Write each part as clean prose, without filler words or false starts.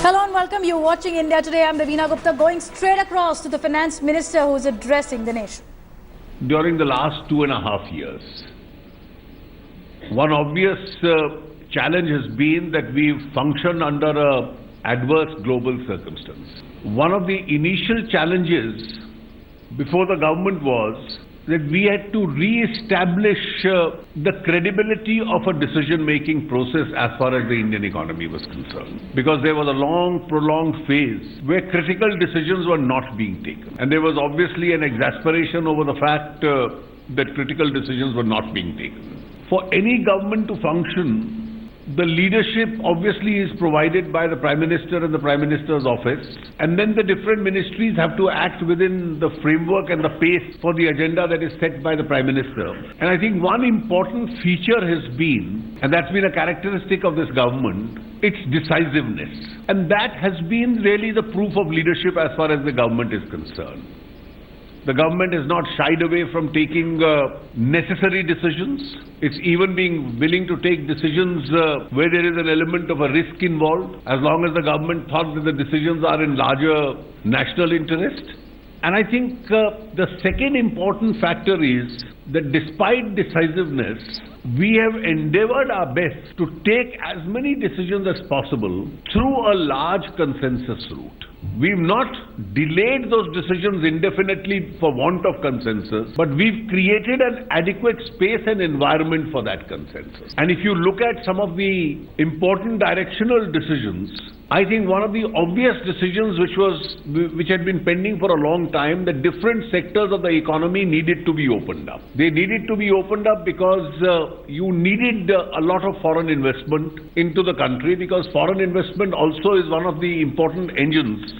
Hello and welcome. You're watching India Today. I'm Ravina Gupta, going straight across to the finance minister who's addressing the nation. During the last 2.5 years, one obvious challenge has been that we've functioned under adverse global circumstance. One of the initial challenges before the government was that we had to re-establish the credibility of a decision-making process as far as the Indian economy was concerned. Because there was a long, prolonged phase where critical decisions were not being taken. And there was obviously an exasperation over the fact that critical decisions were not being taken. For any government to function, the leadership obviously is provided by the Prime Minister and the Prime Minister's office, and then the different ministries have to act within the framework and the pace for the agenda that is set by the Prime Minister. And I think one important feature has been, and that's been a characteristic of this government, its decisiveness. And that has been really the proof of leadership as far as the government is concerned. The government has not shied away from taking necessary decisions. It's even being willing to take decisions where there is an element of a risk involved, as long as the government thought that the decisions are in larger national interest. And I think the second important factor is that despite decisiveness, we have endeavored our best to take as many decisions as possible through a large consensus route. We've not delayed those decisions indefinitely for want of consensus, but we've created an adequate space and environment for that consensus. And if you look at some of the important directional decisions, I think one of the obvious decisions which had been pending for a long time, that different sectors of the economy needed to be opened up. They needed to be opened up because you needed a lot of foreign investment into the country, because foreign investment also is one of the important engines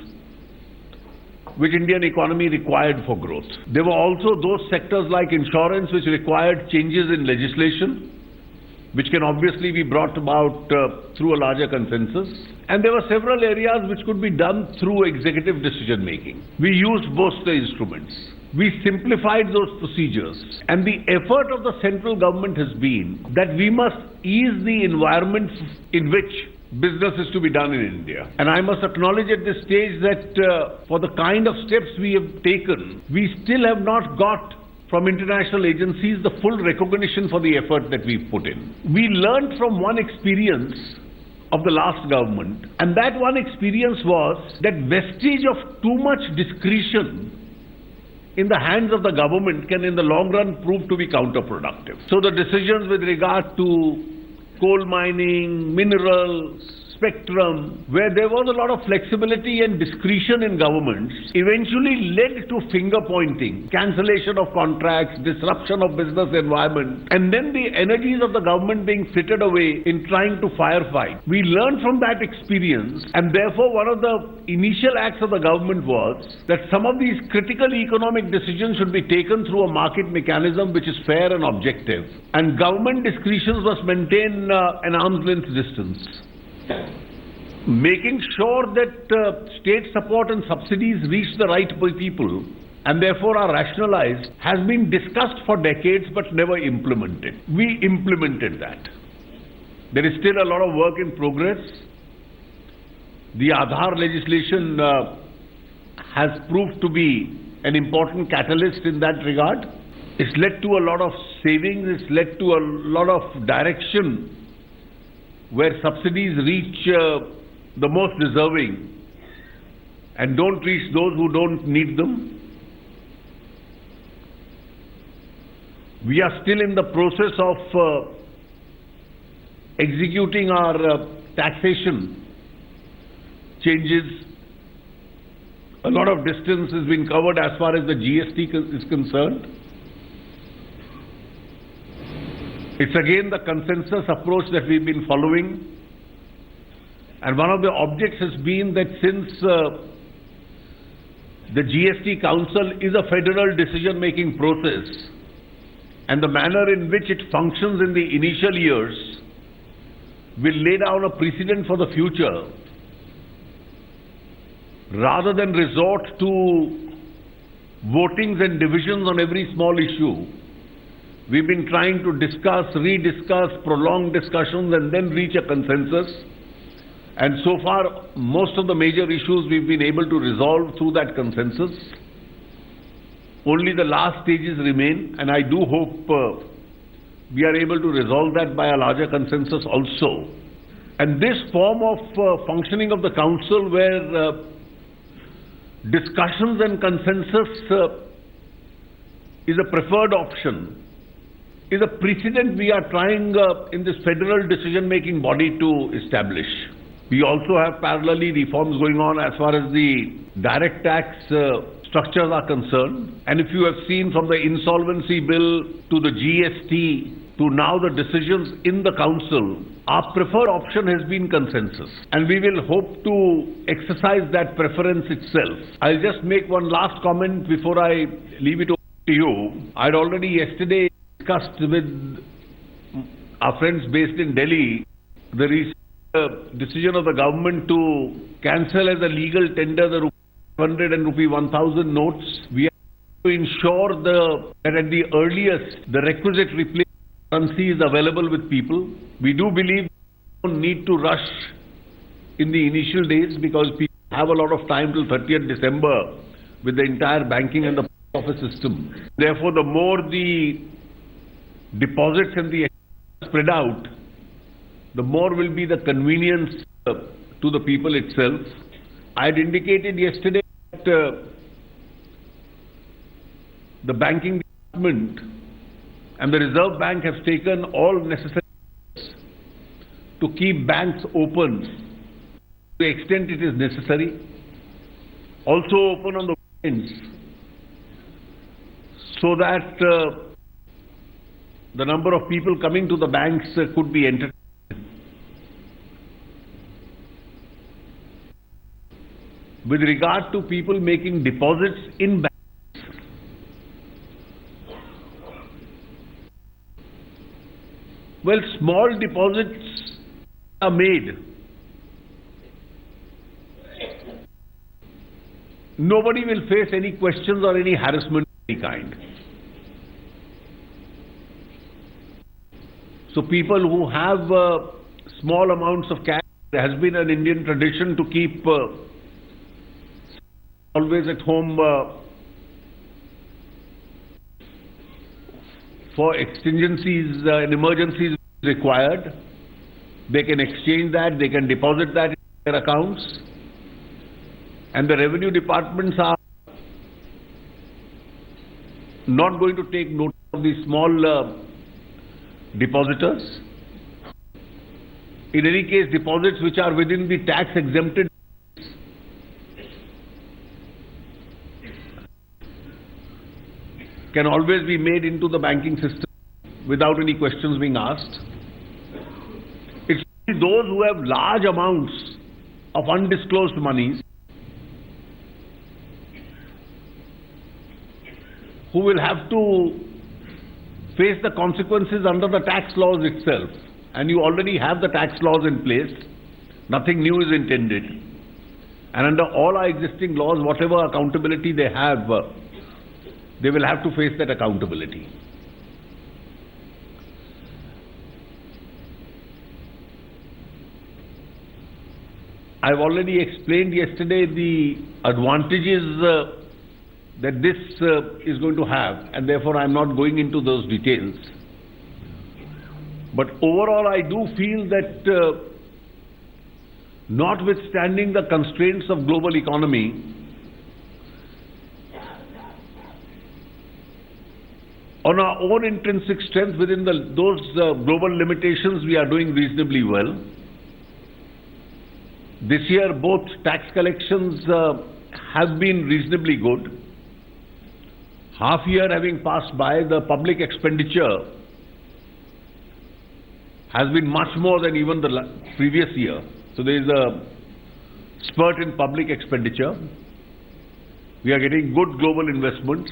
which Indian economy required for growth. There were also those sectors like insurance which required changes in legislation, which can obviously be brought about through a larger consensus. And there were several areas which could be done through executive decision making. We used both the instruments. We simplified those procedures. And the effort of the central government has been that we must ease the environment in which business is to be done in India. And I must acknowledge at this stage that for the kind of steps we have taken, we still have not got from international agencies the full recognition for the effort that we've put in. We learned from one experience of the last government, and that one experience was that vestige of too much discretion in the hands of the government can in the long run prove to be counterproductive. So the decisions with regard to coal mining, minerals, spectrum, where there was a lot of flexibility and discretion in governments, eventually led to finger pointing, cancellation of contracts, disruption of business environment, and then the energies of the government being frittered away in trying to firefight. We learned from that experience, and therefore one of the initial acts of the government was that some of these critical economic decisions should be taken through a market mechanism which is fair and objective, and government discretions must maintain an arm's length distance. Making sure that state support and subsidies reach the right people and therefore are rationalized has been discussed for decades but never implemented. We implemented that. There is still a lot of work in progress. The Aadhaar legislation has proved to be an important catalyst in that regard. It's led to a lot of savings, it's led to a lot of direction where subsidies reach the most deserving and don't reach those who don't need them. We are still in the process of executing our taxation changes. A lot of distance has been covered as far as the GST is concerned. It's again the consensus approach that we've been following. And one of the objects has been that since the GST Council is a federal decision-making process, and the manner in which it functions in the initial years will lay down a precedent for the future, rather than resort to votings and divisions on every small issue, we've been trying to discuss, rediscuss, prolong discussions and then reach a consensus. And so far, most of the major issues we've been able to resolve through that consensus. Only the last stages remain, and I do hope we are able to resolve that by a larger consensus also. And this form of functioning of the council where discussions and consensus is a preferred option is a precedent we are trying in this federal decision-making body to establish. We also have parallelly reforms going on as far as the direct tax structures are concerned. And if you have seen from the insolvency bill to the GST to now the decisions in the council, our preferred option has been consensus. And we will hope to exercise that preference itself. I'll just make one last comment before I leave it over to you. I'd already yesterday discussed with our friends based in Delhi the recent decision of the government to cancel as a legal tender the 100 and rupee 1000 notes. We have to ensure that at the earliest the requisite replacement currency is available with people. We do believe we don't need to rush in the initial days because people have a lot of time till 30th December with the entire banking and the office system. Therefore, the more the deposits and the spread out, the more will be the convenience to the people itself. I had indicated yesterday that the banking department and the Reserve Bank has taken all necessary steps to keep banks open to the extent it is necessary, also open on the weekends, so that the number of people coming to the banks could be entertained. With regard to people making deposits in banks, well, small deposits are made. Nobody will face any questions or any harassment of any kind. So people who have small amounts of cash, there has been an Indian tradition to keep always at home for exigencies and emergencies required. They can exchange that, they can deposit that in their accounts. And the revenue departments are not going to take note of these small depositors. In any case, deposits which are within the tax exempted can always be made into the banking system without any questions being asked. It's those who have large amounts of undisclosed monies who will have to face the consequences under the tax laws itself. And you already have the tax laws in place. Nothing new is intended. And under all our existing laws, whatever accountability they have, they will have to face that accountability. I've already explained yesterday the advantages that this is going to have, and therefore I'm not going into those details. But overall, I do feel that notwithstanding the constraints of global economy, on our own intrinsic strength within those global limitations, we are doing reasonably well. This year, both tax collections have been reasonably good. Half year having passed by, the public expenditure has been much more than even the previous year. So there is a spurt in public expenditure. We are getting good global investments.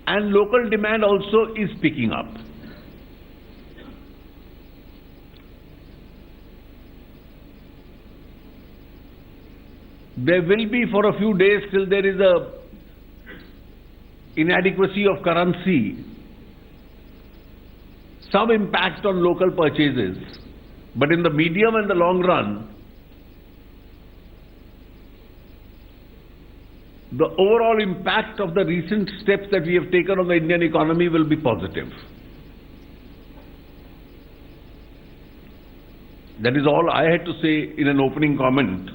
And local demand also is picking up. There will be for a few days till there is a inadequacy of currency some impact on local purchases, but in the medium and the long run, the overall impact of the recent steps that we have taken on the Indian economy will be positive. That is all I had to say in an opening comment,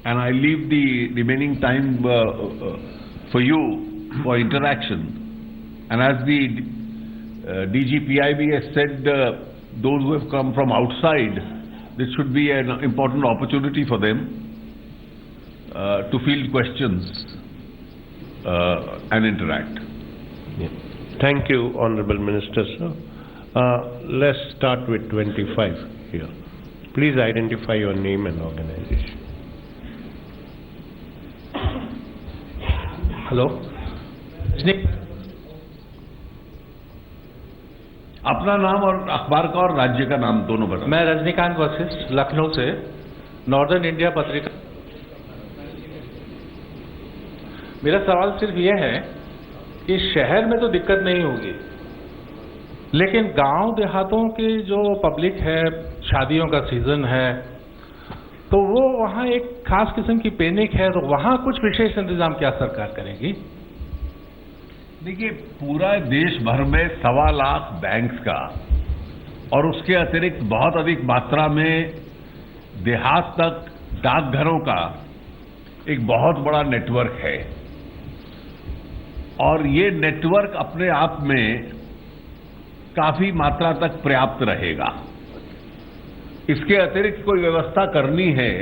and I leave the remaining time for you for interaction. And as the DGPIB has said, those who have come from outside, this should be an important opportunity for them to field questions and interact. Yeah. Thank you, Honorable Minister, sir. Let's start with 25 here. Please identify your name and organization. Hello, अपना नाम और अखबार का और राज्य का नाम दोनों बताओ। मैं रजनीकांत वशिष्ठ लखनऊ से नॉर्दर्न इंडिया पत्रिका। मेरा सवाल सिर्फ यह है कि शहर में तो दिक्कत नहीं होगी, लेकिन गांव देहातों की जो पब्लिक है, शादियों का सीजन है, तो वो वहाँ एक खास किस्म की पैनिक है, तो वहाँ कुछ विशेष इंतजाम क्या सरकार करेगी? देखिए, पूरा देश भर में 1.25 लाख बैंक्स का और उसके अतिरिक्त बहुत अधिक मात्रा में देहात तक डाकघरों का एक बहुत बड़ा नेटवर्क है, और ये नेटवर्क अपने आप में काफी मात्रा तक पर्याप्त रहेगा। इसके अतिरिक्त कोई व्यवस्था करनी है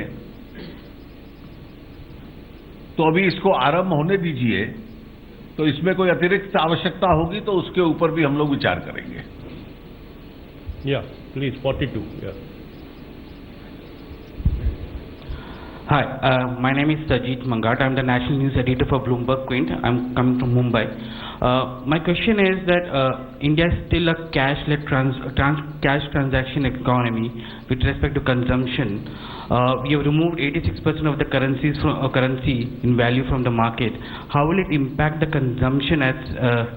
तो अभी इसको आरंभ होने दीजिए, तो इसमें कोई अतिरिक्त आवश्यकता होगी तो उसके ऊपर भी हम लोग विचार करेंगे। Yeah, please, 42. Yeah. Hi, my name is Sajid Mangat. I'm the national news editor for Bloomberg Quint. I'm coming from Mumbai. My question is that India is still a cash-led cash transaction economy with respect to consumption. We have removed 86% of the currency in value from the market. How will it impact the consumption as?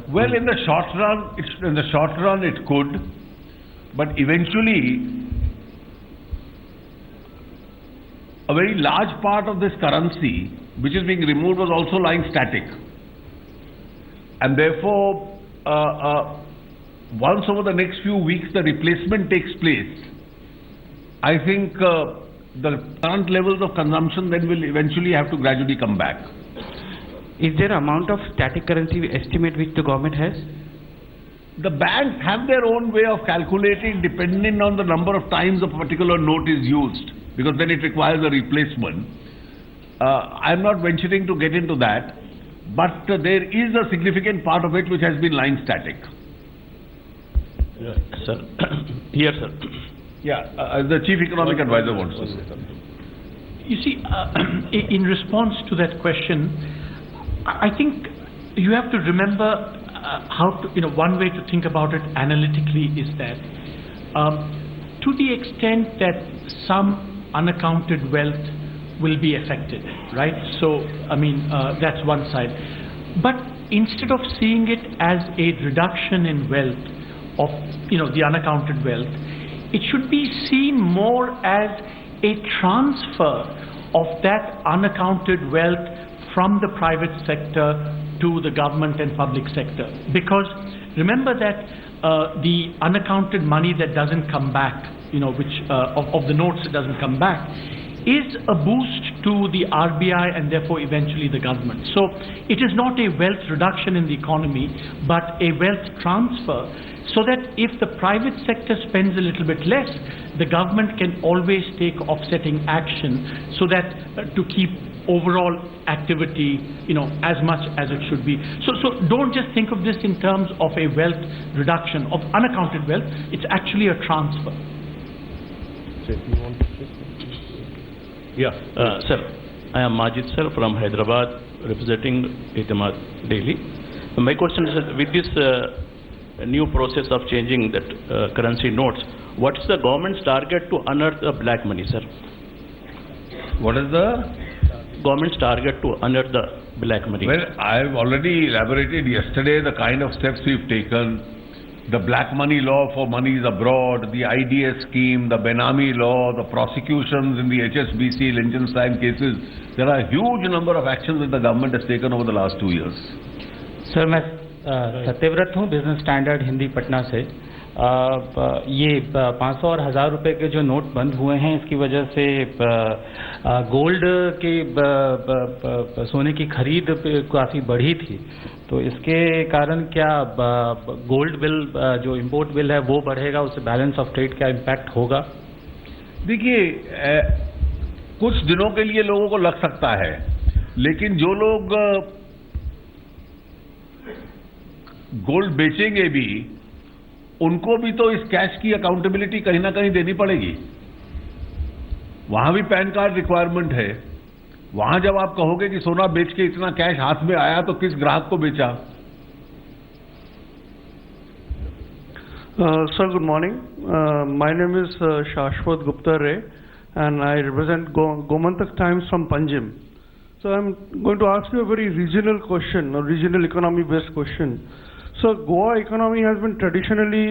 Well, in the short run, it could, but eventually, a very large part of this currency, which is being removed, was also lying static. And therefore, once over the next few weeks the replacement takes place, I think the current levels of consumption then will eventually have to gradually come back. Is there an amount of static currency estimate which the government has? The banks have their own way of calculating depending on the number of times a particular note is used, because then it requires a replacement. I'm not venturing to get into that, but there is a significant part of it which has been lying static. Sir, here, sir. Yeah, the Chief Economic Advisor wants to say something. You see, in response to that question, I think you have to remember how to, one way to think about it analytically is that to the extent that some unaccounted wealth will be affected, right? So, I mean, that's one side. But instead of seeing it as a reduction in wealth of, the unaccounted wealth, it should be seen more as a transfer of that unaccounted wealth from the private sector to the government and public sector. Because remember that the unaccounted money that doesn't come back, which of the notes that doesn't come back, is a boost to the RBI and therefore eventually the government. So it is not a wealth reduction in the economy, but a wealth transfer, so that if the private sector spends a little bit less, the government can always take offsetting action so that to keep overall activity, as much as it should be. So don't just think of this in terms of a wealth reduction of unaccounted wealth. It's actually a transfer. Yeah. Sir, I am Majid sir from Hyderabad, representing Itamad Daily. My question is, with this new process of changing that currency notes, what is the government's target to unearth the black money, sir? What is the government's target to unearth the black money? Well, I've already elaborated yesterday the kind of steps we've taken the black money law for monies abroad, the IDS scheme, the Benami law, the prosecutions in the HSBC, Liechtenstein cases. There are a huge number of actions that the government has taken over the last 2 years. Sir मैं सत्यव्रत हूँ, business standard Hindi Patna से। ये 500 और 1000 रुपए के जो note बंद हुए हैं, इसकी वजह से गोल्ड के सोने की खरीद काफ़ी बढ़ी थी, तो इसके कारण क्या गोल्ड बिल जो इंपोर्ट बिल है वो बढ़ेगा, उससे बैलेंस ऑफ ट्रेड क्या इम्पैक्ट होगा? देखिए, कुछ दिनों के लिए लोगों को लग सकता है, लेकिन जो लोग गोल्ड बेचेंगे भी, उनको भी तो इस कैश की अकाउंटेबिलिटी कहीं ना कहीं देनी पड़ेगी। वहां भी पैन कार्ड रिक्वायरमेंट है। वहां जब आप कहोगे कि सोना बेच के इतना कैश हाथ में आया, तो किस ग्राहक को बेचा? Sir, good morning. My name is Shashwat Gupta Ray, and I represent Gomantak Times from Panjim. So I'm going to ask you a very regional question, a regional economy-based question. So Goa economy has been traditionally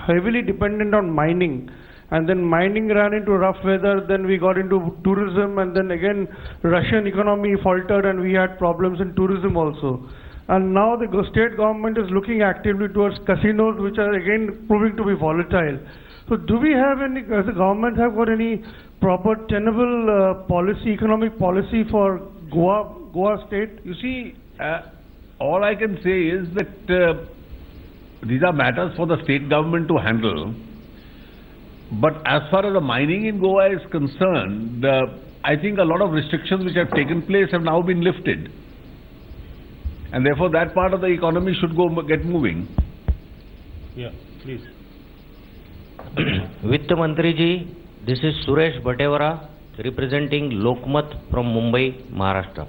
heavily dependent on mining, and then mining ran into rough weather, then we got into tourism, and then again Russian economy faltered and we had problems in tourism also. And now the state government is looking actively towards casinos, which are again proving to be volatile. So do we have any, as a government, have got any proper tenable policy, economic policy for Goa state? You see, all I can say is that these are matters for the state government to handle. But as far as the mining in Goa is concerned, I think a lot of restrictions which have taken place have now been lifted. And therefore that part of the economy should get moving. Yeah, please. वित्त मंत्री जी, this is Suresh Bhatevara representing Lokmat from Mumbai, Maharashtra.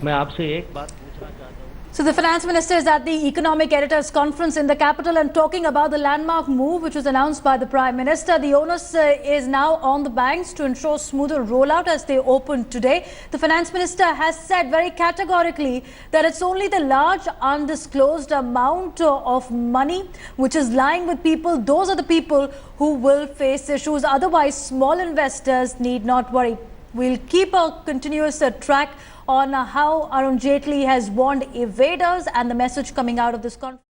मैं आपसे एक बात पूछना चाहता हूँ. So the finance minister is at the economic editors conference in the capital and talking about the landmark move which was announced by the prime minister. The onus is now on the banks to ensure smoother rollout as they open today. The finance minister has said very categorically that it's only the large undisclosed amount of money which is lying with people. Those are the people who will face issues. Otherwise, small investors need not worry. We'll keep a continuous track on how Arun Jaitley has warned evaders and the message coming out of this conference.